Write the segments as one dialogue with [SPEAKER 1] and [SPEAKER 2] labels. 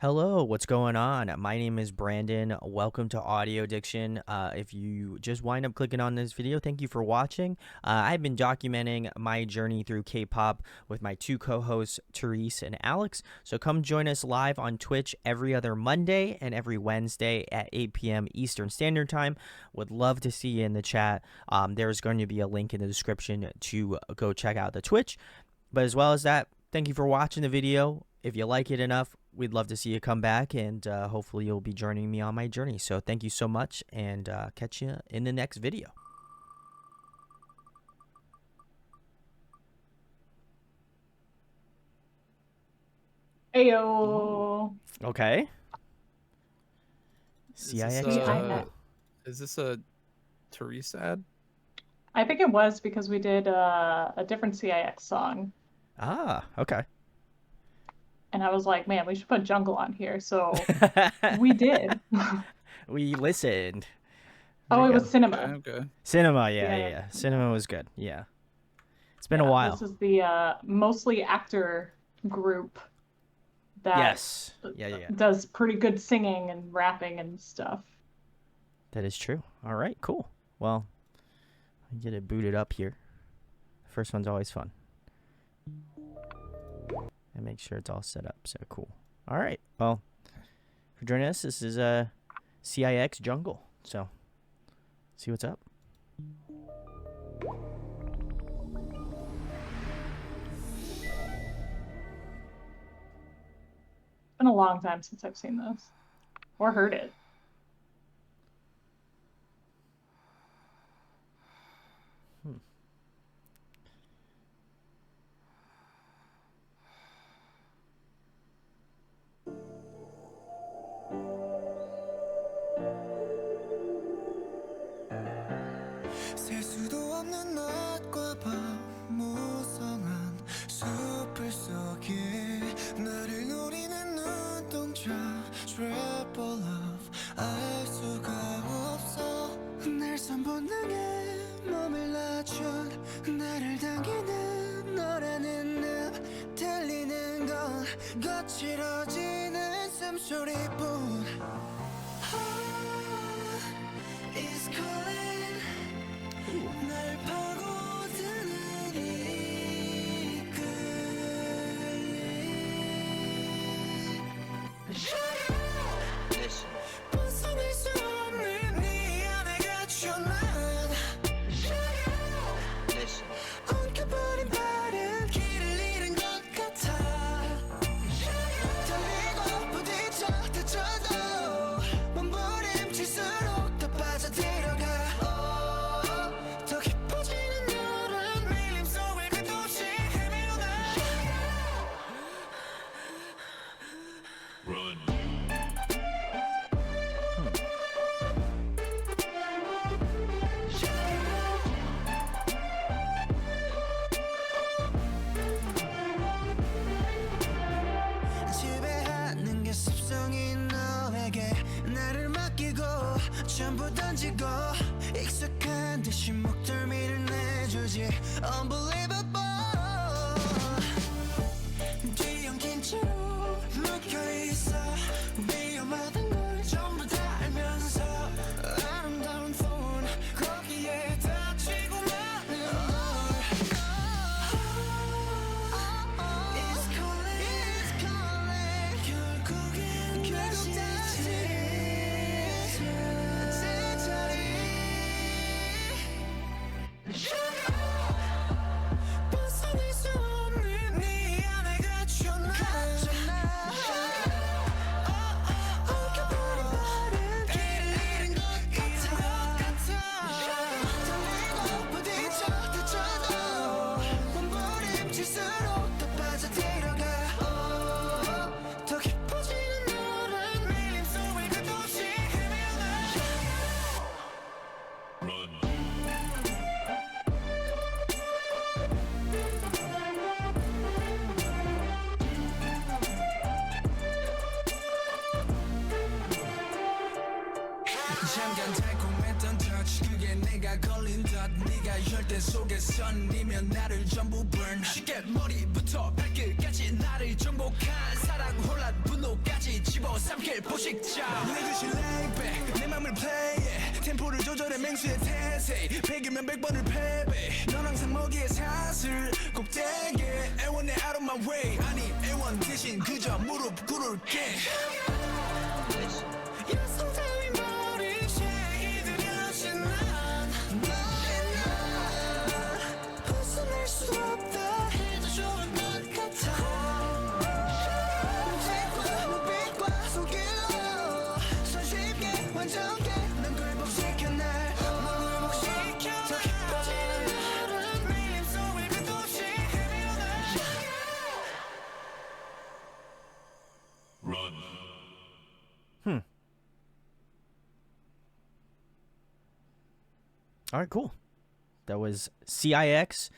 [SPEAKER 1] Hello, what's going on? My name is Brandon. Welcome to Audio Addiction. If you just wind up clicking on this video, thank you for watching. I've been documenting my journey through K-pop with my two co-hosts, Therese and Alex. So come join us live on Twitch every other Monday and every Wednesday at 8 p.m. Eastern Standard Time. Would love to see you in the chat. There's going to be a link in the description to go check out the Twitch. But as well as that, thank you for watching the video. If you like it enough, we'd love to see you come back, and hopefully you'll be joining me on my journey. So thank you so much, and catch you in the next video.
[SPEAKER 2] Ayo.
[SPEAKER 1] Okay. CIX.
[SPEAKER 3] Is this a Therese ad?
[SPEAKER 2] I think it was because we did a different CIX song.
[SPEAKER 1] Ah, okay.
[SPEAKER 2] And I was like, man, we should put Jungle on here. So we did.
[SPEAKER 1] We listened.
[SPEAKER 2] Oh, it was Cinema.
[SPEAKER 3] Okay.
[SPEAKER 1] Cinema, yeah. Cinema was good. Yeah. It's been a while.
[SPEAKER 2] This is the mostly actor group that does pretty good singing and rapping and stuff.
[SPEAKER 1] That is true. All right, cool. Well, I get it booted up here. The first one's always fun. And make sure it's all set up. So cool. All right. Well, for joining us, this is CIX Jungle. So, see what's up.
[SPEAKER 2] It's been a long time since I've seen this or heard it.
[SPEAKER 4] 셀 수도 없는 낮과 밤 무성한 숲을 속에 나를 노리는 눈동자 Trap of love 알 수가 없어 날 선본능에 몸을 낮춘 나를 당기는 너라는 늪 들리는 건 거칠어지는 숨소리뿐 It's calling 날 파고드는 이끌림 벗어날 수 없는 네 안에 갇혀 난 엉켜버린 발은 길을 잃은 것 같아 달리고 부딪혀 다쳐도 몸부림칠수록 더 빠져들어가 더 깊어지는 너란 밀림 속을 끝없이 헤매어나 지배하는 게 습성인 너에게 나를 맡기고 전부 던지고 익숙한 듯이 목덜미를 내주지 Unbelievable 뒤엉킨 채로 묶여있어 위험하단 걸 전부 다 알면서 아름다운 폰 거기에 다치고 마는 널 It's calling 결국엔 다시 제자리 벗어날 수 없는 네 안에 갇혀 난 엉켜버린 발은 길을 잃은 것 같아 달리고 부딪혀 다쳐도 몸부림칠수록 더 빠져들어가 더 깊어지는 너란 밀림 속을 끝없이 헤매어나 잠깐 달콤했던 touch 그게 내가 걸린 듯 네가 혈된 속에 선이면 나를 전부 burn 쉽게 머리부터 발끝까지 나를 정복한 사랑 혼란 분노까지 집어삼킬 포식자 내 글씨 laid back 내 맘을 play 템포를 조절해 맹수의 태세 100이면 100번을 패배 넌 항상 먹이의 사슬 꼭대기에 애원해 out of my way 아니 애원 대신 그저 무릎 꿇을게 여성 따위 머리채 이들여진 난 너의 나 벗어날 수 없다 해도 좋을 것 같아 빛과 빛과 속일로 손쉽게 완전게 넌 굴복시켜 날 굴복시켜 더 깊어지는 나를 내 입속을 끝없이 헤매어나
[SPEAKER 1] All right, cool. That was CIX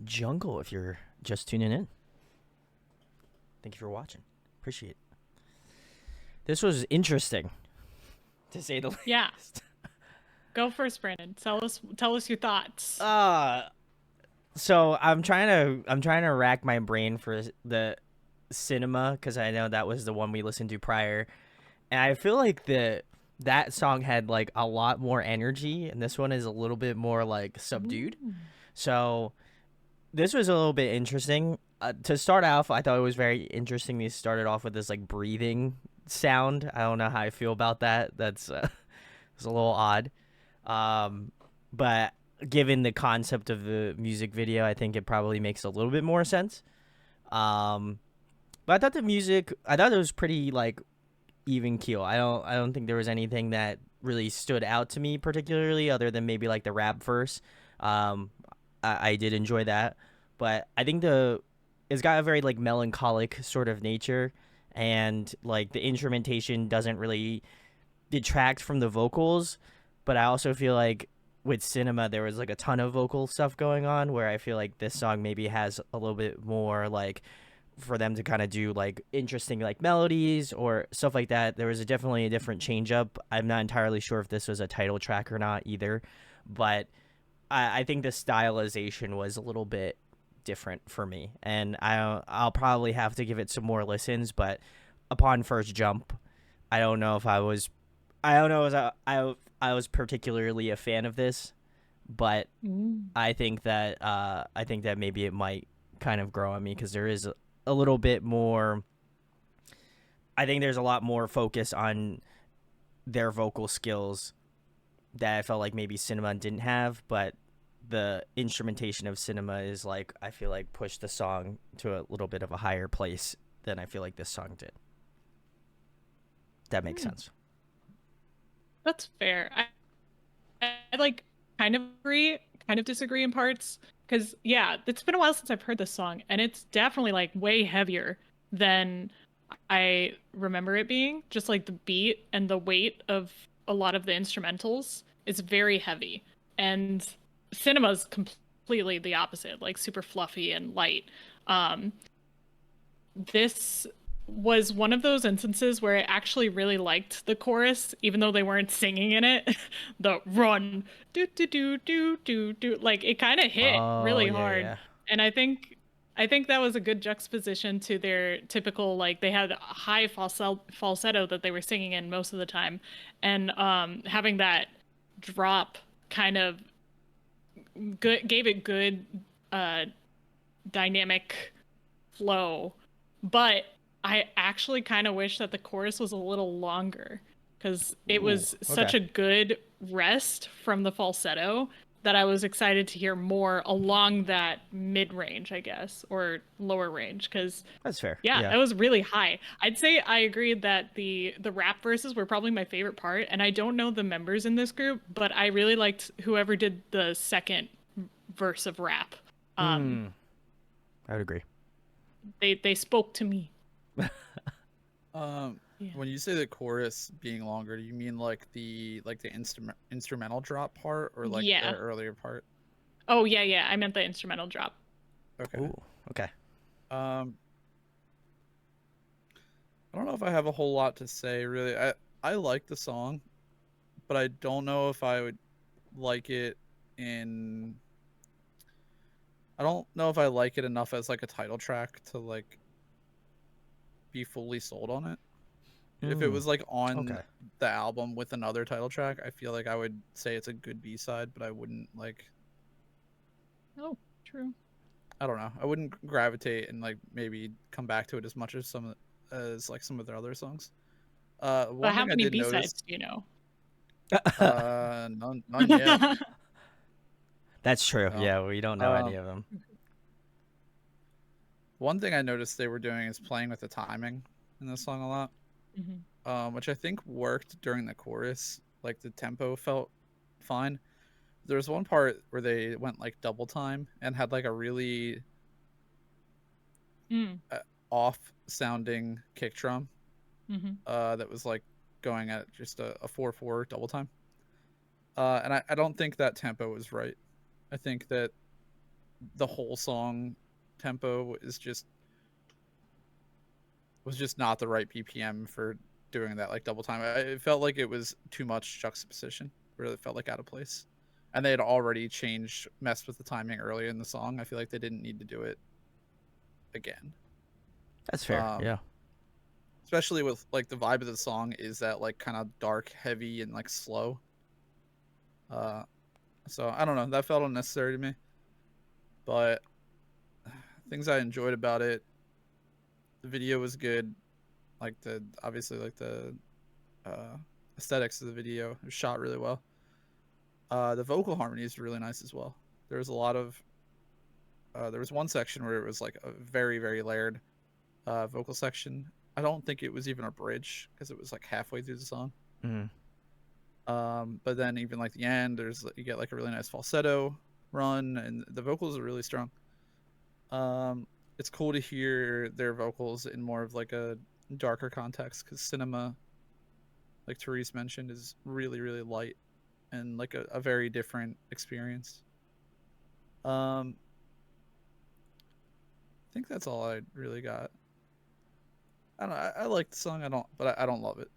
[SPEAKER 1] Jungle, if you're just tuning in. Thank you for watching. Appreciate it. This was interesting, to say the least.
[SPEAKER 2] Yeah. Go first, Brandon. Tell us your thoughts.
[SPEAKER 1] So I'm trying to rack my brain for the cinema, because I know that was the one we listened to prior, and I feel like that song had like a lot more energy, and this one is a little bit more like subdued. So this was a little bit interesting. To start off, I thought it was very interesting. They started off with this like breathing sound. I don't know how I feel about that. That's it's a little odd. But given the concept of the music video, I think it probably makes a little bit more sense. But I thought it was pretty like even keel. I don't think there was anything that really stood out to me particularly, other than maybe like the rap verse. I did enjoy that, but I think it's got a very like melancholic sort of nature, and like the instrumentation doesn't really detract from the vocals. But I also feel like with Cinema there was like a ton of vocal stuff going on, where I feel like this song maybe has a little bit more like for them to kind of do like interesting like melodies or stuff like that. There was definitely a different change up. I'm not entirely sure if this was a title track or not either, but I think the stylization was a little bit different for me, and I'll probably have to give it some more listens. But upon first jump, I don't know if I was particularly a fan of this, but I think that maybe it might kind of grow on me, because there is a little bit more. I think there's a lot more focus on their vocal skills that I felt like maybe Cinema didn't have, but the instrumentation of Cinema is like, I feel like pushed the song to a little bit of a higher place than I feel like this song did. That makes sense.
[SPEAKER 2] That's fair. I like kind of agree, kind of disagree in parts, because yeah, it's been a while since I've heard this song, and it's definitely like way heavier than I remember it being. Just like the beat and the weight of a lot of the instrumentals is very heavy, and Cinema's completely the opposite, like super fluffy and light. This was one of those instances where I actually really liked the chorus, even though they weren't singing in it. The run, do do do do do do, like it kind of hit really hard.
[SPEAKER 1] Yeah.
[SPEAKER 2] And I think that was a good juxtaposition to their typical, like they had a high falsetto that they were singing in most of the time, and having that drop kind of gave it good dynamic flow. But I actually kind of wish that the chorus was a little longer, because it was such a good rest from the falsetto that I was excited to hear more along that mid-range, I guess, or lower range, because
[SPEAKER 1] that's fair.
[SPEAKER 2] Yeah, it was really high. I'd say I agreed that the rap verses were probably my favorite part, and I don't know the members in this group, but I really liked whoever did the second verse of rap.
[SPEAKER 1] I would agree.
[SPEAKER 2] They spoke to me.
[SPEAKER 3] When you say the chorus being longer, do you mean like the instrumental drop part, or like the earlier part?
[SPEAKER 2] Oh yeah, I meant the instrumental drop.
[SPEAKER 3] Okay.
[SPEAKER 1] Ooh, okay.
[SPEAKER 3] I don't know if I have a whole lot to say really. I like the song, but I don't know if I would like it in I don't know if I like it enough as like a title track to like be fully sold on it. If it was like on
[SPEAKER 1] Okay.
[SPEAKER 3] the album with another title track, I feel like I would say it's a good B-side, but I wouldn't like,
[SPEAKER 2] Oh, true.
[SPEAKER 3] I don't know. I wouldn't gravitate and like maybe come back to it as much as some of their other songs.
[SPEAKER 2] But
[SPEAKER 3] One
[SPEAKER 2] how
[SPEAKER 3] thing I
[SPEAKER 2] many
[SPEAKER 3] did notice,
[SPEAKER 2] B-sides do you know?
[SPEAKER 3] none yet.
[SPEAKER 1] That's true.
[SPEAKER 3] No.
[SPEAKER 1] Yeah, we don't know any of them.
[SPEAKER 3] One thing I noticed they were doing is playing with the timing in this song a lot, which I think worked during the chorus. Like the tempo felt fine. There was one part where they went like double time and had like a really off sounding kick drum that was like going at just a 4/4 double time. And I don't think that tempo was right. I think that the whole song tempo was just not the right BPM for doing that like double time. It felt like it was too much juxtaposition. Really felt like out of place. And they had already messed with the timing earlier in the song. I feel like they didn't need to do it again.
[SPEAKER 1] That's fair. Yeah.
[SPEAKER 3] Especially with like the vibe of the song is that like kind of dark, heavy, and like slow. So I don't know. That felt unnecessary to me. But things I enjoyed about it, the video was good. Like obviously like the aesthetics of the video, it was shot really well. The vocal harmony is really nice as well. There was a lot of there was one section where it was like a very, very layered vocal section. I don't think it was even a bridge because it was like halfway through the song. But then even like the end, you get like a really nice falsetto run, and the vocals are really strong. It's cool to hear their vocals in more of like a darker context because cinema, like Therese mentioned, is really, really light and like a very different experience. I think that's all I really got. I don't know. I like the song. I don't love it.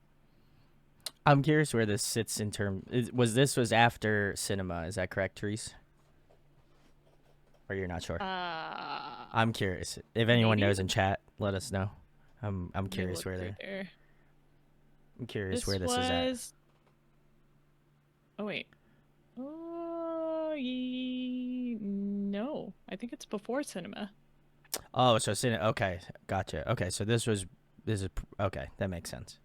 [SPEAKER 1] I'm curious where this sits in was after cinema. Is that correct, Therese? Or you're not sure? I'm curious. If anyone knows in chat, let us know. I'm curious where they're. I'm curious where this is at.
[SPEAKER 2] Oh wait. No, I think it's before cinema.
[SPEAKER 1] Oh, so cinema. Okay, gotcha. Okay, so this is okay. That makes sense.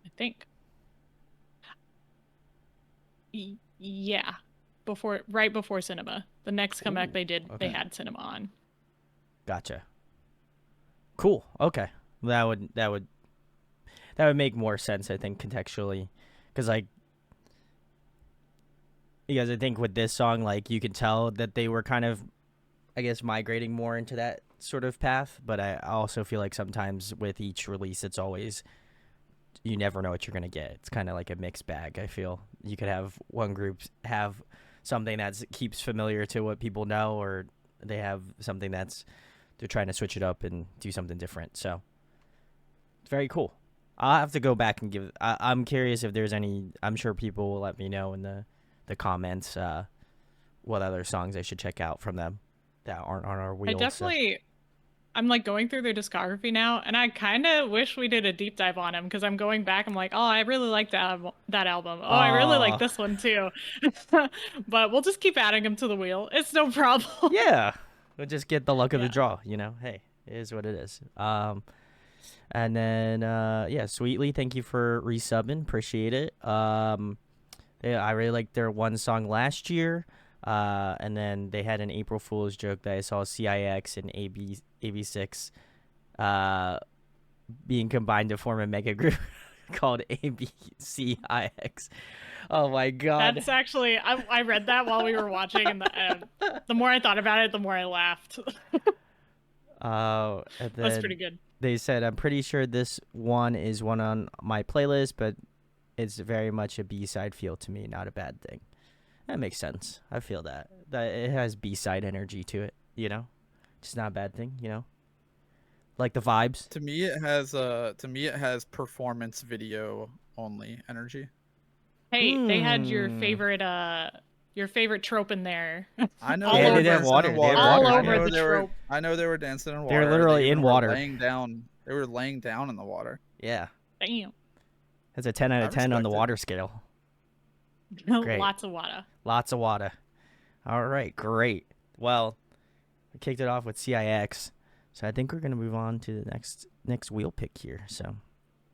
[SPEAKER 2] I think. Yeah, right before cinema. The next comeback they did, they had cinema on.
[SPEAKER 1] Gotcha. Cool. Okay, that would make more sense, I think, contextually, because I think with this song, like, you can tell that they were kind of, I guess, migrating more into that sort of path. But I also feel like sometimes with each release, it's always, you never know what you're gonna get. It's kind of like a mixed bag. I feel you could have one group have something that keeps familiar to what people know, or they have something they're trying to switch it up and do something different. So it's very cool. I'll have to go back and I'm curious if there's any. I'm sure people will let me know in the comments what other songs I should check out from them that aren't on our wheel.
[SPEAKER 2] I'm like going through their discography now, and I kind of wish we did a deep dive on them because I'm going back. I'm like, oh, I really like that album. Oh, I really like this one too. But we'll just keep adding them to the wheel. It's no problem.
[SPEAKER 1] Yeah, we'll just get the luck of the draw. Hey, it is what it is. And then Sweetly, thank you for resubbing. Appreciate it. I really liked their one song last year. And then they had an April Fool's joke that I saw CIX and AB6 being combined to form a mega group called ABCIX. Oh my god.
[SPEAKER 2] That's actually, I read that while we were watching, and the more I thought about it, the more I laughed. That's pretty good.
[SPEAKER 1] They said, I'm pretty sure this one is one on my playlist, but it's very much a B-side feel to me, not a bad thing. That makes sense. I feel that it has B-side energy to it, just not a bad thing, like the vibes.
[SPEAKER 3] To me it has performance video only energy.
[SPEAKER 2] Hey, they had your favorite your favorite trope in there.
[SPEAKER 3] I know
[SPEAKER 2] All
[SPEAKER 3] they
[SPEAKER 1] Yeah,
[SPEAKER 3] were
[SPEAKER 2] over-
[SPEAKER 1] they have
[SPEAKER 3] dancing
[SPEAKER 1] water.
[SPEAKER 3] in
[SPEAKER 1] They have
[SPEAKER 3] water.
[SPEAKER 2] all
[SPEAKER 1] water.
[SPEAKER 2] over
[SPEAKER 1] Yeah.
[SPEAKER 2] the trope.
[SPEAKER 3] I know they were dancing in water.
[SPEAKER 1] They're literally
[SPEAKER 3] They
[SPEAKER 1] in
[SPEAKER 3] even were
[SPEAKER 1] water.
[SPEAKER 3] laying down. They were laying down in the water.
[SPEAKER 1] Yeah.
[SPEAKER 2] Damn.
[SPEAKER 1] That's a 10 out
[SPEAKER 3] I
[SPEAKER 1] of 10 on the
[SPEAKER 3] respect it.
[SPEAKER 1] water scale. Great.
[SPEAKER 2] Lots of water.
[SPEAKER 1] Lots of water. All right, great. Well, we kicked it off with CIX, so I think we're gonna move on to the next wheel pick here. So